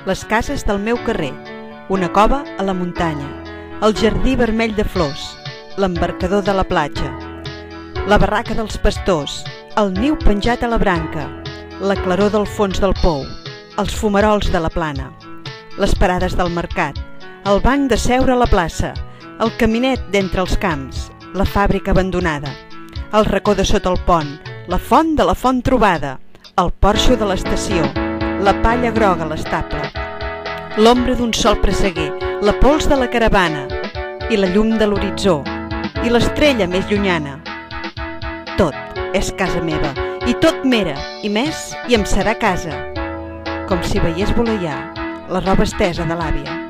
les cases del meu carrer, una cova a la muntanya, el jardí vermell de flors, l'embarcador de la platja, la barraca dels pastors, el niu penjat a la branca, la claror del fons del pou, els fumarols de la plana, les parades del mercat, el banc de seure a la plaça, el caminet d'entre els camps, la fàbrica abandonada, el racó de sota el pont, la font de la font trobada, el porxo de l'estació, la palla groga a l'estable, l'ombra d'un sol presseguer, la pols de la caravana i la llum de l'horitzó i l'estrella més llunyana. Tot és casa meva i tot m'era i més i em serà casa, com si veiés voleiar la roba estesa de l'àvia.